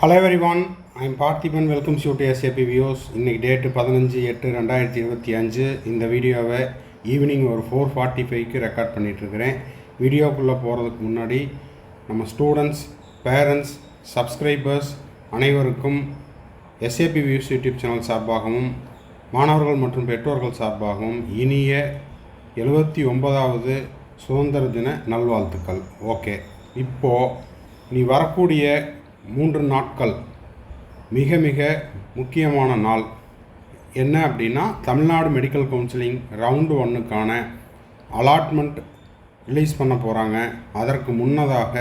Hello everyone, I am Parthiban. Welcomes you to SAP Views. இன்னைக்கு date 15/8/2025. இந்த வீடியோவை evening ஒரு 4:45க்கு ரெக்கார்ட் பண்ணிகிட்ருக்கிறேன். வீடியோக்குள்ளே போகிறதுக்கு முன்னாடி நம்ம ஸ்டூடெண்ட்ஸ், பேரண்ட்ஸ், சப்ஸ்கிரைபர்ஸ் அனைவருக்கும் SAP Views யூடியூப் சேனல் சார்பாகவும் மாணவர்கள் மற்றும் பெற்றோர்கள் சார்பாகவும் இனிய 79வது சுதந்திர தின நல்வாழ்த்துக்கள். ஓகே, இப்போது நீ வரக்கூடிய 3 நாட்கள் மிக மிக முக்கியமான நாள் என்ன அப்படின்னா, தமிழ்நாடு மெடிக்கல் கவுன்சிலிங் ரவுண்டு 1க்கான அலாட்மெண்ட் ரிலீஸ் பண்ண போகிறாங்க. அதற்கு முன்னதாக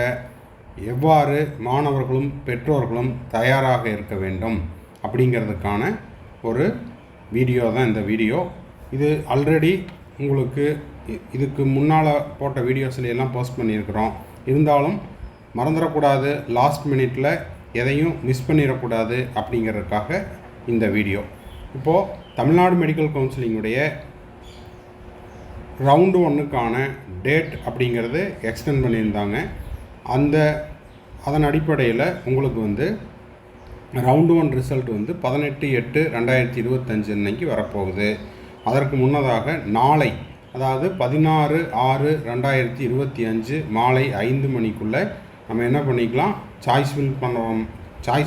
எவ்வாறு மாணவர்களும் பெற்றோர்களும் தயாராக இருக்க வேண்டும் அப்படிங்கிறதுக்கான ஒரு வீடியோ தான் இந்த வீடியோ. இது ஆல்ரெடி உங்களுக்கு இதுக்கு முன்னால் போட்ட வீடியோஸில் எல்லாம் போஸ்ட் பண்ணியிருக்கிறோம். இருந்தாலும் மறந்துடக்கூடாது, லாஸ்ட் மினிட்டில் எதையும் மிஸ் பண்ணிடக்கூடாது அப்படிங்கிறதுக்காக இந்த வீடியோ. இப்போது தமிழ்நாடு மெடிக்கல் கவுன்சிலிங்குடைய ரவுண்டு 1க்கான டேட் அப்படிங்கிறது எக்ஸ்டெண்ட் பண்ணியிருந்தாங்க. அதன் அடிப்படையில் உங்களுக்கு ரவுண்டு 1 ரிசல்ட் 18/8/2025 அன்னைக்கு வரப்போகுது. அதற்கு முன்னதாக நாளை, அதாவது 16/6/2025 மாலை 5 மணிக்குள்ளே நம்ம என்ன பண்ணிக்கலாம், சாய்ஸ்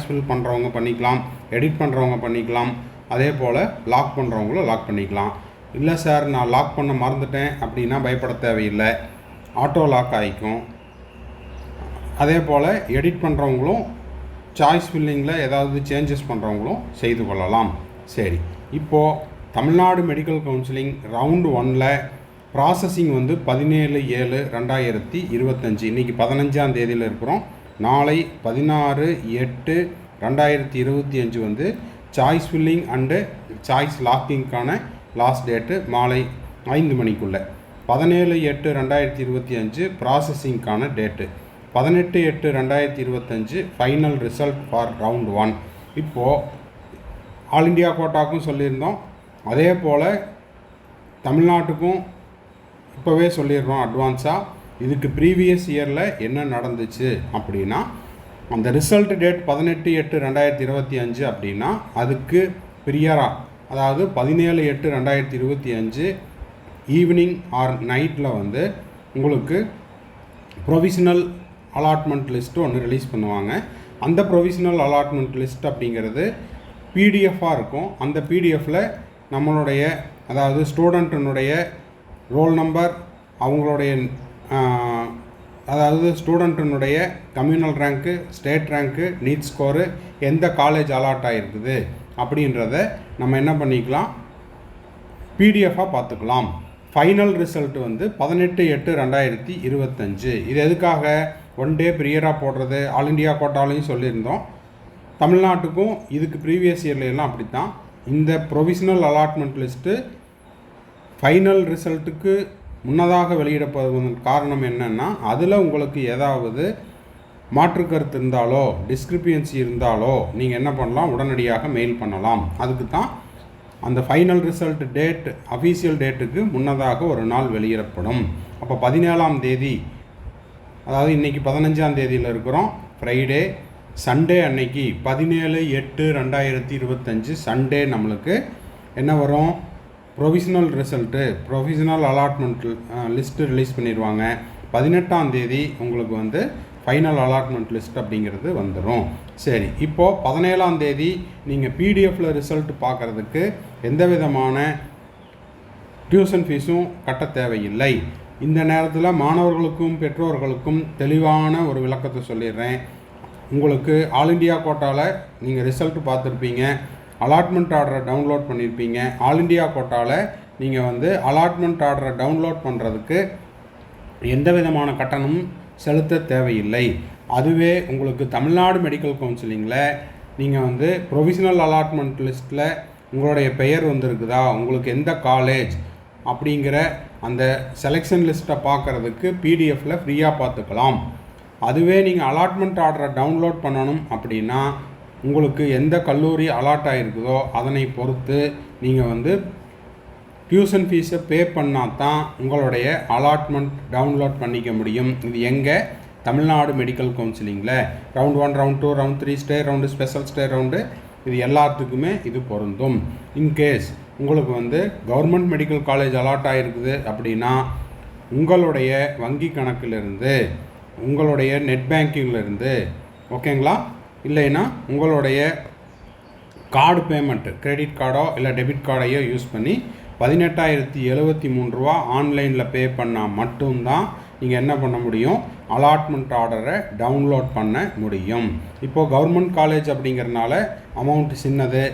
ஃபில் பண்ணுறவங்க பண்ணிக்கலாம், எடிட் பண்ணுறவங்க பண்ணிக்கலாம், அதே போல் லாக் பண்ணுறவங்களும் லாக் பண்ணிக்கலாம். இல்லை சார், நான் லாக் பண்ண மறந்துட்டேன் அப்படின்னா பயப்பட தேவையில்லை, ஆட்டோ லாக் ஆகிக்கும். அதே போல் எடிட் பண்ணுறவங்களும் சாய்ஸ் ஃபில்லிங்கில் ஏதாவது சேஞ்சஸ் பண்ணுறவங்களும் செய்து கொள்ளலாம். சரி, இப்போது தமிழ்நாடு மெடிக்கல் கவுன்சிலிங் ரவுண்டு 1ல் ப்ராசஸிங் 17/7/2025. இன்றைக்கி 15ஆம் தேதியில் இருக்கிறோம். நாளை 16/8/2025 சாய்ஸ் ஃபில்லிங் அண்டு சாய்ஸ் லாக்கிங்க்கான லாஸ்ட் டேட்டு மாலை 5 மணிக்குள்ளே. 17/8/2025 ப்ராசஸிங்க்கான date. 18/8/2025 final result for round 1. இப்போது ஆல் இண்டியா கோட்டாக்கும் சொல்லியிருந்தோம், அதே போல் தமிழ்நாட்டுக்கும் இப்போவே சொல்லிடுறோம் அட்வான்ஸாக. இதுக்கு ப்ரீவியஸ் இயரில் என்ன நடந்துச்சு அப்படின்னா, அந்த ரிசல்ட் டேட் 18/8/2025 அப்படின்னா அதுக்கு ப்ரியராக, அதாவது 17/8/2025 ஈவினிங் ஆர் நைட்டில் உங்களுக்கு ப்ரொவிஷனல் அலாட்மெண்ட் லிஸ்ட்டு ஒன்று ரிலீஸ் பண்ணுவாங்க. அந்த ப்ரொவிஷனல் அலாட்மெண்ட் லிஸ்ட் அப்படிங்கிறது பிடிஎஃபாக இருக்கும். அந்த பிடிஎஃப்பில் நம்மளுடைய, அதாவது ஸ்டூடெண்ட்டினுடைய ரோல் நம்பர், அவங்களுடைய அதாவது ஸ்டூடெண்ட்டினுடைய communal rank, state rank, NEET score, எந்த காலேஜ் அலாட் ஆகிருக்குது அப்படின்றத நம்ம என்ன பண்ணிக்கலாம், பிடிஎஃபாக பார்த்துக்கலாம். Final result 18/8/2025. இது எதுக்காக 1 டே ப்ரியராக போடுறது, ஆல் இண்டியா கோட்டாலையும் சொல்லியிருந்தோம். தமிழ்நாட்டுக்கும் இதுக்கு ப்ரீவியஸ் இயர்லாம் அப்படித்தான். இந்த ப்ரொவிஷனல் அலாட்மெண்ட் லிஸ்ட்டு ஃபைனல் ரிசல்ட்டுக்கு முன்னதாக வெளியிடப்படுவதன் காரணம் என்னென்னா, அதில் உங்களுக்கு ஏதாவது மாற்று கருத்து இருந்தாலோ, டிஸ்கிரிப்பியன்சி இருந்தாலோ நீங்கள் என்ன பண்ணலாம், உடனடியாக மெயில் பண்ணலாம். அதுக்கு தான் அந்த ஃபைனல் ரிசல்ட் டேட், அஃபீஷியல் டேட்டுக்கு முன்னதாக ஒரு நாள் வெளியிடப்படும். அப்போ 17ஆம் தேதி, அதாவது இன்றைக்கி 15ஆம் தேதியில் இருக்கிறோம், ஃப்ரைடே, சண்டே அன்னைக்கு 17/8/2025 சண்டே நம்மளுக்கு என்ன வரும், provisional result, provisional allotment list release பண்ணிடுவாங்க. 18ஆம் தேதி உங்களுக்கு ஃபைனல் அலாட்மெண்ட் லிஸ்ட் அப்படிங்கிறது வந்துடும். சரி, இப்போது 17ஆம் தேதி நீங்கள் பிடிஎஃப்பில் ரிசல்ட் பார்க்குறதுக்கு எந்த விதமான டியூஷன் ஃபீஸும் கட்ட தேவையில்லை. இந்த நேரத்தில் மாணவர்களுக்கும் பெற்றோர்களுக்கும் தெளிவான ஒரு விளக்கத்தை சொல்லிடுறேன். உங்களுக்கு ஆல் இண்டியா கோட்டாவில் நீங்கள் ரிசல்ட் பார்த்துருப்பீங்க, அலாட்மெண்ட் ஆர்டரை டவுன்லோட் பண்ணியிருப்பீங்க. ஆல் இண்டியா கோட்டாவில் நீங்கள் அலாட்மெண்ட் ஆர்டரை டவுன்லோட் பண்ணுறதுக்கு எந்த விதமான கட்டணமும் செலுத்த தேவையில்லை. அதுவே உங்களுக்கு தமிழ்நாடு மெடிக்கல் கவுன்சிலிங்கில் நீங்கள் ப்ரொவிஷனல் அலாட்மெண்ட் லிஸ்ட்டில் உங்களுடைய பெயர் வந்திருக்குதா, உங்களுக்கு எந்த காலேஜ் அப்படிங்கிற அந்த செலெக்ஷன் லிஸ்ட்டை பார்க்குறதுக்கு பிடிஎஃப்பில் ஃப்ரீயாக பார்த்துக்கலாம். அதுவே நீங்கள் அலாட்மெண்ட் ஆர்டரை டவுன்லோட் பண்ணணும் அப்படின்னா உங்களுக்கு எந்த கல்லூரி அலாட் ஆகிருக்குதோ அதனை பொறுத்து நீங்கள் டியூஷன் ஃபீஸை பே பண்ணால் தான் உங்களுடைய அலாட்மெண்ட் டவுன்லோட் பண்ணிக்க முடியும். இது எங்கே, தமிழ்நாடு மெடிக்கல் கவுன்சிலிங்கில் round 1, round 2, round 3 stay round, special stay round, இது எல்லாத்துக்குமே இது பொருந்தும். இன்கேஸ் உங்களுக்கு வந்து கவர்மெண்ட் மெடிக்கல் காலேஜ் அலாட் ஆகிருக்குது அப்படின்னா உங்களுடைய வங்கி கணக்கிலிருந்து, உங்களுடைய நெட் பேங்கிங்கிலிருந்து, ஓகேங்களா, இல்லைன்னா உங்களுடைய கார்டு பேமெண்ட்டு, கிரெடிட் கார்டோ இல்லை டெபிட் கார்டையோ யூஸ் பண்ணி 18,073 ரூபா ஆன்லைனில் பே பண்ணால் மட்டும்தான் நீங்கள் என்ன பண்ண முடியும், அலாட்மெண்ட் ஆர்டரை டவுன்லோட் பண்ண முடியும். இப்போது கவர்மெண்ட் காலேஜ் அப்படிங்கிறனால அமௌண்ட் சின்னது.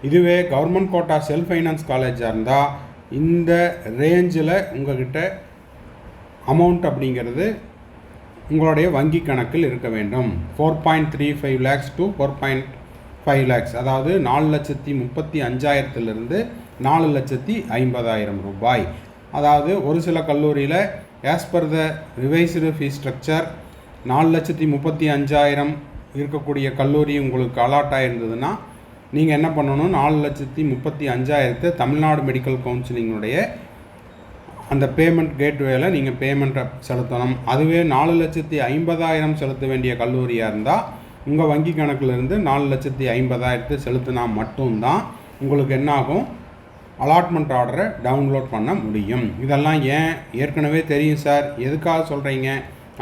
இதுவே கவர்மெண்ட் கோட்டா செல்ஃப் ஃபைனான்ஸ் காலேஜாக இருந்தால் இந்த ரேஞ்சில் உங்கள்கிட்ட அமௌண்ட் அப்படிங்கிறது உங்களுடைய வங்கி கணக்கில் இருக்க வேண்டும். 4.35 lakhs to 4.5 lakhs, அதாவது 4,35,000 4,50,000 ரூபாய். அதாவது ஒரு சில கல்லூரியில் as per the revised fees structure 4,35,000 இருக்கக்கூடிய கல்லூரி உங்களுக்கு அலாட் ஆகிருந்ததுன்னா நீங்கள் என்ன பண்ணணும், 4,35,000 தமிழ்நாடு மெடிக்கல் கவுன்சிலிங்குடைய அந்த பேமெண்ட் கேட்வேல நீங்கள் பேமெண்ட்டை செலுத்தணும். அதுவே 4,50,000 செலுத்த வேண்டிய கல்லூரியாக இருந்தால் உங்கள் வங்கி கணக்கிலிருந்து 4,50,000 செலுத்தினா மட்டும்தான் உங்களுக்கு என்ன ஆகும், அலாட்மெண்ட் ஆர்டரை டவுன்லோட் பண்ண முடியும். இதெல்லாம் ஏன் ஏற்கனவே தெரியும் சார், எதுக்காக சொல்கிறீங்க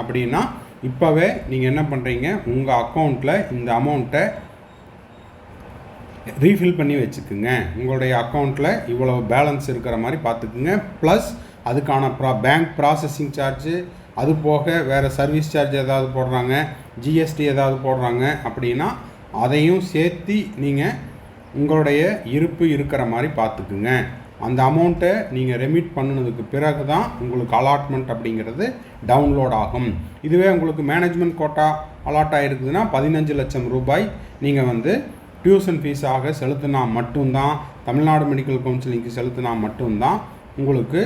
அப்படின்னா, இப்போவே நீங்கள் என்ன பண்ணுறீங்க, உங்கள் அக்கௌண்ட்டில் இந்த அமௌண்ட்டை ரீஃபில் பண்ணி வச்சுக்குங்க. உங்களுடைய அக்கௌண்ட்டில் இவ்வளோ பேலன்ஸ் இருக்கிற மாதிரி பார்த்துக்குங்க. ப்ளஸ் அதுக்கான பேங்க் ப்ராசஸிங் சார்ஜு, அது போக வேறு சர்வீஸ் சார்ஜ் ஏதாவது போடுறாங்க, ஜிஎஸ்டி ஏதாவது போடுறாங்க அப்படின்னா அதையும் சேர்த்து நீங்கள் உங்களுடைய இருப்பு இருக்கிற மாதிரி பார்த்துக்குங்க. அந்த அமௌண்ட்டை நீங்கள் ரெமிட் பண்ணினதுக்கு பிறகு தான் உங்களுக்கு அலாட்மெண்ட் அப்படிங்கிறது டவுன்லோட் ஆகும். இதுவே உங்களுக்கு மேனேஜ்மெண்ட் கோட்டா அலாட் ஆகிருக்குதுன்னா 15 லட்சம் ரூபாய் நீங்கள் வந்து டியூஷன் ஃபீஸாக செலுத்தினா மட்டும்தான், தமிழ்நாடு மெடிக்கல் கவுன்சிலிங்க்கு செலுத்தினா மட்டும்தான் உங்களுக்கு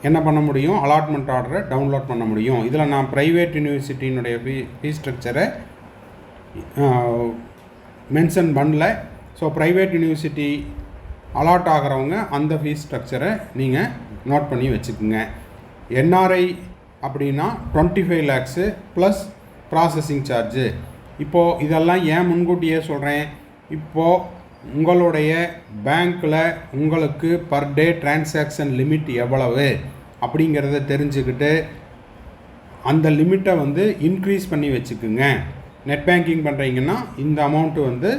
என்ன பண்ண முடியும், அலாட்மெண்ட் ஆர்டரை டவுன்லோட் பண்ண முடியும். இதில் நான் ப்ரைவேட் யூனிவர்சிட்டியினுடைய ஃபீஸ் ஸ்ட்ரக்சரை மென்ஷன் பண்ணல. ஸோ ப்ரைவேட் யூனிவர்சிட்டி அலாட் ஆகிறவங்க அந்த ஃபீஸ் ஸ்ட்ரக்சரை நீங்கள் நோட் பண்ணி வச்சுக்கோங்க. என்ஆர்ஐ அப்படின்னா 25 lakhs ப்ளஸ் ப்ராசஸிங் சார்ஜு. இப்போது இதெல்லாம் ஏன் முன்கூட்டியே சொல்கிறேன், இப்போது உங்களுடைய பேங்க்கில் உங்களுக்கு பர் டே டிரான்சாக்ஷன் லிமிட் எவ்வளவு அப்படிங்கிறத தெரிஞ்சுக்கிட்டு அந்த லிமிட்டை வந்து இன்க்ரீஸ் பண்ணி வச்சுக்குங்க. நெட் பேங்கிங் பண்ணுறீங்கன்னா இந்த அமௌண்ட்டு வந்து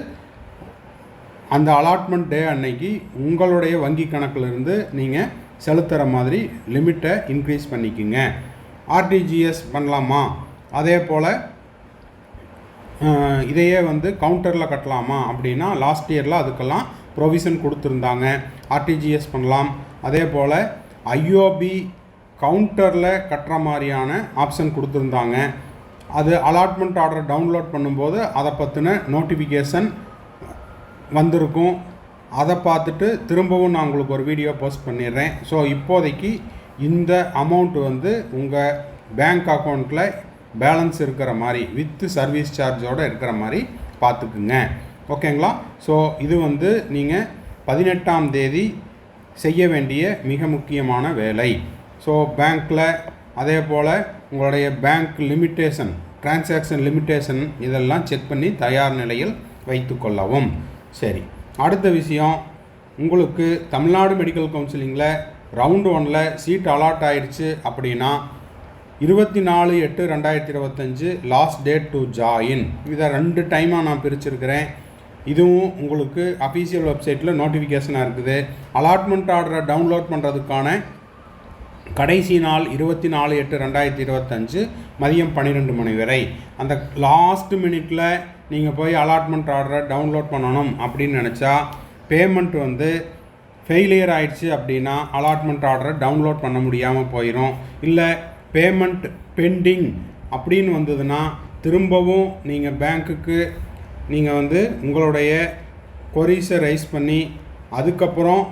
அந்த அலாட்மெண்ட் டே அன்னைக்கு உங்களுடைய வங்கி கணக்கிலிருந்து நீங்கள் செலுத்துகிற மாதிரி லிமிட்டை இன்க்ரீஸ் பண்ணிக்குங்க. ஆர்டிஜிஎஸ் பண்ணலாமா, அதே போல் இதையே வந்து கவுண்டரில் கட்டலாமா அப்படின்னா லாஸ்ட் இயரில் அதுக்கெல்லாம் ப்ரொவிஷன் கொடுத்துருந்தாங்க. ஆர்டிஜிஎஸ் பண்ணலாம். அதே போல் ஐஓபி கவுண்டரில் கட்டுற மாதிரியான ஆப்ஷன் கொடுத்துருந்தாங்க. அது அலாட்மெண்ட் ஆர்டர் டவுன்லோட் பண்ணும்போது அதை பற்றின நோட்டிஃபிகேஷன் வந்திருக்கும். அதை பார்த்துட்டு திரும்பவும் நான் உங்களுக்கு ஒரு வீடியோ போஸ்ட் பண்ணிடுறேன். ஸோ இப்போதைக்கு இந்த அமௌண்ட் வந்து உங்கள் பேங்க் அக்கௌண்ட்டில் பேலன்ஸ் இருக்கிற மாதிரி வித்து சர்வீஸ் சார்ஜோடு இருக்கிற மாதிரி பார்த்துக்குங்க. ஓகேங்களா? ஸோ இது வந்து நீங்கள் 18ஆம் தேதி செய்ய வேண்டிய மிக முக்கியமான வேலை. ஸோ பேங்க்கில் அதே போல் உங்களுடைய பேங்க் லிமிட்டேஷன், டிரான்சாக்ஷன் லிமிட்டேஷன் இதெல்லாம் செக் பண்ணி தயார் நிலையில் வைத்து கொள்ளவும். சரி, அடுத்த விஷயம், உங்களுக்கு தமிழ்நாடு மெடிக்கல் கவுன்சிலிங்கில் ரவுண்டு 1ல் சீட் அலாட் ஆயிடுச்சு அப்படின்னா 24/8/2025 லாஸ்ட் டேட் டு ஜாயின். இதை 2 டைமாக நான் பிரிச்சிருக்கிறேன். இதுவும் உங்களுக்கு அஃபீஷியல் வெப்சைட்டில் நோட்டிஃபிகேஷனாக இருக்குது. அலாட்மெண்ட் ஆர்டரை டவுன்லோட் பண்ணுறதுக்கான கடைசி நாள் 24/8/2025 மதியம் 12 மணி வரை. அந்த லாஸ்ட் மினிட்டில் நீங்கள் போய் அலாட்மெண்ட் ஆர்டரை டவுன்லோட் பண்ணணும் அப்படின்னு நினச்சா, பேமெண்ட் வந்து ஃபெயிலியர் ஆகிடுச்சு அப்படின்னா அலாட்மெண்ட் ஆர்டரை டவுன்லோட் பண்ண முடியாமல் போயிடும். இல்லை பேமெண்ட் பெண்டிங் அப்படின்னு வந்ததுன்னா திரும்பவும் நீங்கள் பேங்க்குக்கு நீங்கள் வந்து உங்களுடைய கொரீஸை ரைஸ் பண்ணி அதுக்கப்புறம்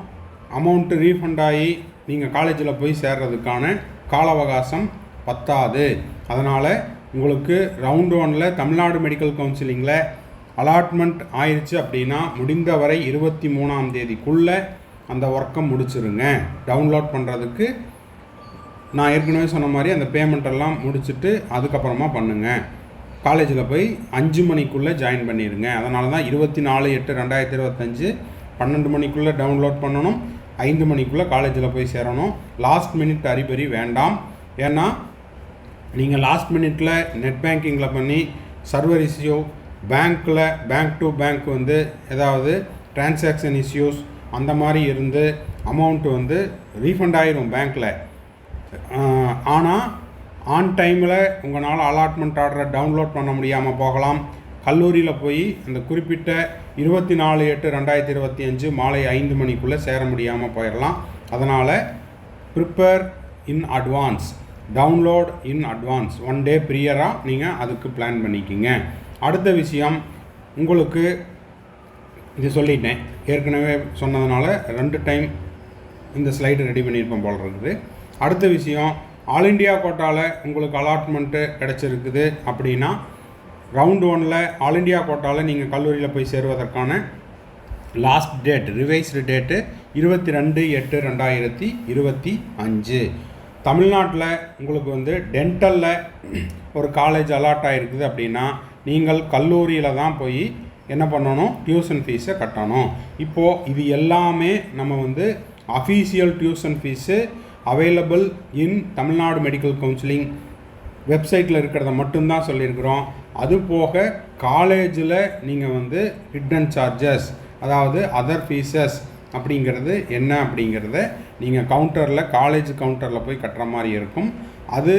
அமௌண்ட்டு ரீஃபண்ட் ஆகி நீங்கள் காலேஜில் போய் சேர்றதுக்கான கால அவகாசம் பத்தாது. அதனால் உங்களுக்கு ரவுண்டு 1ல் தமிழ்நாடு மெடிக்கல் கவுன்சிலிங்கில் அலாட்மெண்ட் ஆயிடுச்சு அப்படின்னா முடிந்தவரை 23ஆம் தேதிக்குள்ளே அந்த ஒர்க்கை முடிச்சிருங்க. டவுன்லோட் பண்ணுறதுக்கு நான் ஏற்கனவே சொன்ன மாதிரி அந்த பேமெண்ட்டெல்லாம் முடிச்சுட்டு அதுக்கப்புறமா பண்ணுங்கள். காலேஜில் போய் 5 மணிக்குள்ளே ஜாயின் பண்ணிடுங்க. அதனால தான் 24/8/2025 12 மணிக்குள்ளே டவுன்லோட் பண்ணணும், 5 மணிக்குள்ளே காலேஜில் போய் சேரணும். லாஸ்ட் மினிட் அறிபறி வேண்டாம். ஏன்னா நீங்கள் லாஸ்ட் மினிட்டில் நெட் பேங்கிங்கில் பண்ணி சர்வர் இஷ்யூ, பேங்க்கில் பேங்க் டு பேங்க் வந்து ஏதாவது டிரான்சாக்ஷன் இஷ்யூஸ் அந்த மாதிரி இருந்து அமௌண்ட்டு வந்து ரீஃபண்ட் ஆகிரும் பேங்க்கில். ஆனால் ஆன் டைமில் உங்களால் அலாட்மெண்ட் ஆர்டரை டவுன்லோட் பண்ண முடியாமல் போகலாம். கல்லூரியில் போய் அந்த குறிப்பிட்ட 24/8/2025 மாலை 5 மணிக்குள்ளே சேர முடியாமல் போயிடலாம். அதனால் prepare in advance, download in advance, 1 டே ப்ரியராக நீங்கள் அதுக்கு பிளான் பண்ணிக்கிங்க. அடுத்த விஷயம், உங்களுக்கு இது சொல்லிட்டேன் ஏற்கனவே சொன்னதுனால 2 டைம் இந்த ஸ்லைடு ரெடி பண்ணியிருப்பேன் போல் இருக்குது. அடுத்த விஷயம், ஆல் இண்டியா கோட்டாவில் உங்களுக்கு அலாட்மெண்ட்டு கிடச்சிருக்குது அப்படின்னா ரவுண்ட் 1ல் ஆல் இண்டியா கோட்டாவில் நீங்கள் கல்லூரியில் போய் சேருவதற்கான லாஸ்ட் டேட், ரிவைஸ்டு டேட்டு 22/8/2025. தமிழ்நாட்டில் உங்களுக்கு வந்து டென்டலில் ஒரு காலேஜ் அலாட் ஆகிருக்குது அப்படின்னா நீங்கள் கல்லூரியில் தான் போய் என்ன பண்ணணும், டியூஷன் ஃபீஸை கட்டணும். இப்போது இது எல்லாமே நம்ம வந்து official tuition fees available in Tamil Nadu medical counselling வெப்சைட்டில் இருக்கிறத மட்டும்தான் சொல்லியிருக்கிறோம். அது போக காலேஜில் நீங்கள் வந்து ஹிட்டன் சார்ஜஸ், அதாவது அதர் ஃபீஸஸ் அப்படிங்கிறது என்ன அப்படிங்கிறத நீங்கள் கவுண்டரில், காலேஜ் கவுண்டரில் போய் கட்டுற மாதிரி இருக்கும். அது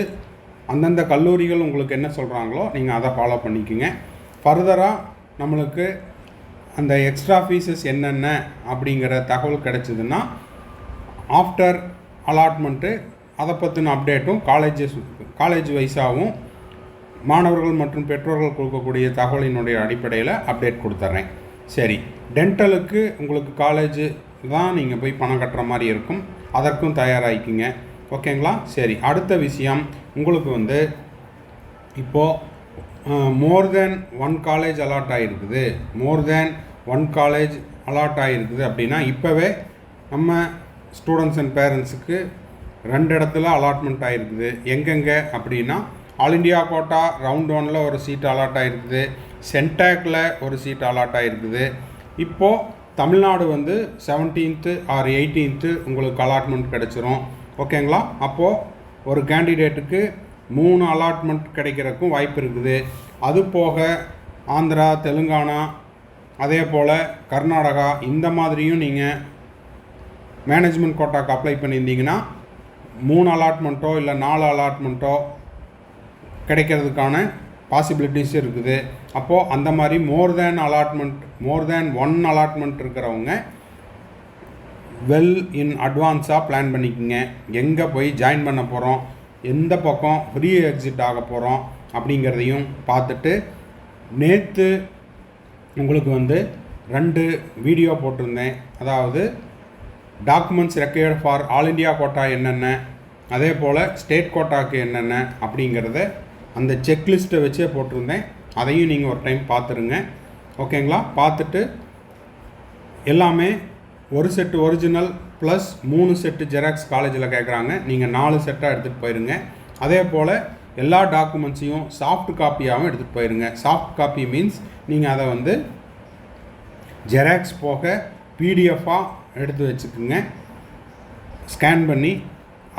அந்தந்த கல்லூரிகள் உங்களுக்கு என்ன சொல்கிறாங்களோ நீங்கள் அதை ஃபாலோ பண்ணிக்கோங்க. ஃபர்தராக நம்மளுக்கு அந்த எக்ஸ்ட்ரா ஃபீஸஸ் என்னென்ன அப்படிங்கிற தகவல் கிடச்சிதுன்னா ஆஃப்டர் அலாட்மெண்ட்டு அதை பற்றின அப்டேட்டும் காலேஜ் வைஸாகவும் மாணவர்கள் மற்றும் பெற்றோர்கள் கொடுக்கக்கூடிய தகவலினுடைய அடிப்படையில் அப்டேட் கொடுத்துட்றேன். சரி, டென்டலுக்கு உங்களுக்கு காலேஜ் தான் நீங்கள் போய் பணம் கட்டுற மாதிரி இருக்கும், அதற்கும் தயாராகிக்குங்க. ஓகேங்களா? சரி, அடுத்த விஷயம், உங்களுக்கு வந்து இப்போது மோர் தேன் 1 காலேஜ் அலாட் ஆகிருக்குது, அப்படின்னா இப்போவே நம்ம ஸ்டூடெண்ட்ஸ் அண்ட் பேரண்ட்ஸுக்கு 2 இடத்துல அலாட்மெண்ட் ஆகிருக்குது. எங்கெங்கே அப்படின்னா ஆல் இண்டியா கோட்டா ரவுண்ட் 1ல் ஒரு சீட் அலாட் ஆகிருக்குது, சென்டாக்கில் ஒரு சீட் அலாட் ஆகிருக்குது. இப்போது தமிழ்நாடு வந்து 17th or 18th உங்களுக்கு அலாட்மெண்ட் கிடச்சிரும். ஓகேங்களா? அப்போது ஒரு கேண்டிடேட்டுக்கு 3 அலாட்மெண்ட் கிடைக்கிறதுக்கும் வாய்ப்பு இருக்குது. அது போக ஆந்திரா, தெலுங்கானா, அதே போல் கர்நாடகா இந்த மாதிரியும் நீங்கள் மேனேஜ்மெண்ட் கோட்டாக்கு அப்ளை பண்ணியிருந்தீங்கன்னா 3 அலாட்மெண்ட்டோ இல்லை 4 அலாட்மெண்ட்டோ கிடைக்கிறதுக்கான பாசிபிலிட்டிஸ் இருக்குது. அப்போது அந்த மாதிரி மோர் தேன் 1 அலாட்மெண்ட் இருக்கிறவங்க வெல் இன் அட்வான்ஸாக பிளான் பண்ணிக்கோங்க. எங்கே போய் ஜாயின் பண்ண போகிறோம், எந்த பக்கம் ஃப்ரீ எக்ஸிட் ஆக போகிறோம் அப்படிங்கிறதையும் பார்த்துட்டு, நேற்று உங்களுக்கு வந்து 2 வீடியோ போட்டிருந்தேன். அதாவது documents required for all India quota என்னென்ன, அதே போல் ஸ்டேட் கோட்டாவுக்கு என்னென்ன அப்படிங்கிறத அந்த செக்லிஸ்ட்டை வச்சே போட்டிருந்தேன். அதையும் நீங்கள் ஒரு டைம் பார்த்துருங்க. ஓகேங்களா? பார்த்துட்டு எல்லாமே ஒரு set original plus 3 set xerox காலேஜில் கேட்குறாங்க. நீங்கள் 4 செட்டாக எடுத்துகிட்டு போயிருங்க. அதே போல் எல்லா டாக்குமெண்ட்ஸையும் சாஃப்ட் காப்பியாகவும் எடுத்துகிட்டு போயிருங்க. சாஃப்ட் காப்பி மீன்ஸ் நீங்கள் அதை வந்து ஜெராக்ஸ் போக பிடிஎஃபாக எடுத்து வச்சுக்குங்க, ஸ்கேன் பண்ணி.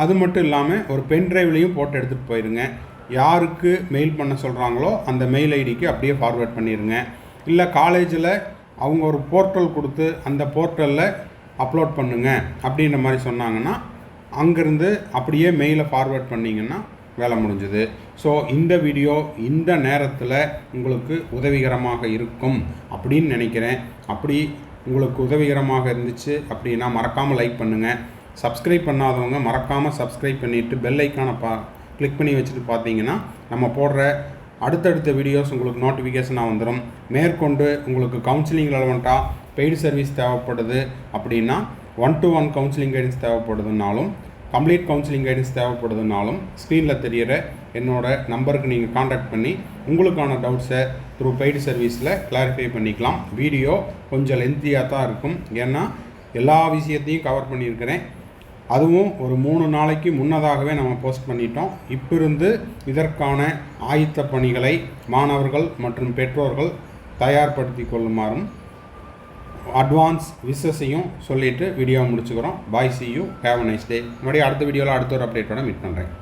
அது மட்டும் இல்லாமல் ஒரு பென் ட்ரைவ்லேயும் போட்டு எடுத்துகிட்டு போயிருங்க. யாருக்கு மெயில் பண்ண சொல்கிறாங்களோ அந்த மெயில் ஐடிக்கு அப்படியே ஃபார்வேர்ட் பண்ணிடுங்க. இல்லை காலேஜில் அவங்க ஒரு போர்ட்டல் கொடுத்து அந்த போர்ட்டலில் அப்லோட் பண்ணுங்க அப்படின்ற மாதிரி சொன்னாங்கன்னா அங்கேருந்து அப்படியே மெயிலை ஃபார்வேர்ட் பண்ணிங்கன்னா வேலை முடிஞ்சுது. ஸோ இந்த வீடியோ இந்த நேரத்தில் உங்களுக்கு உதவிகரமாக இருக்கும் அப்படின்னு நினைக்கிறேன். அப்படி உங்களுக்கு உதவிகரமாக இருந்துச்சு அப்படின்னா மறக்காமல் லைக் பண்ணுங்கள். சப்ஸ்கிரைப் பண்ணாதவங்க மறக்காமல் சப்ஸ்கிரைப் பண்ணிவிட்டு பெல் ஐக்கானை கிளிக் பண்ணி வச்சுட்டு பார்த்தீங்கன்னா நம்ம போடுற அடுத்தடுத்த வீடியோஸ் உங்களுக்கு நோட்டிஃபிகேஷனாக வந்துடும். மேற்கொண்டு உங்களுக்கு கவுன்சிலிங் ரெலவெண்ட்டாக பெய்டு சர்வீஸ் தேவைப்படுது அப்படின்னா 1-to-1 கவுன்சிலிங் கைடன்ஸ் தேவைப்படுதுனாலும், கம்ப்ளீட் கவுன்சிலிங் கைடன்ஸ் தேவைப்படுதுனாலும் ஸ்க்ரீனில் தெரிகிற என்னோடய நம்பருக்கு நீங்கள் காண்டாக்ட் பண்ணி உங்களுக்கான டவுட்ஸை த்ரூ பெய்டு சர்வீஸில் கிளாரிஃபை பண்ணிக்கலாம். வீடியோ கொஞ்சம் லென்த்தியாக தான் இருக்கும், ஏன்னா எல்லா விஷயத்தையும் கவர் பண்ணியிருக்கிறேன். அதுவும் ஒரு 3 நாளைக்கு முன்னதாகவே நம்ம போஸ்ட் பண்ணிட்டோம். இப்பிருந்து இதற்கான ஆயத்த பணிகளை மாணவர்கள் மற்றும் பெற்றோர்கள் தயார்படுத்தி கொள்ளுமாறும் அட்வான்ஸ் விஷஸையும் சொல்லிவிட்டு வீடியோவை முடிச்சுக்கிறோம். பாய், see you, have a nice day. மறுபடியும் அடுத்த வீடியோவில் அடுத்த ஒரு அப்டேட்டோட மீட் பண்ணுறேன்.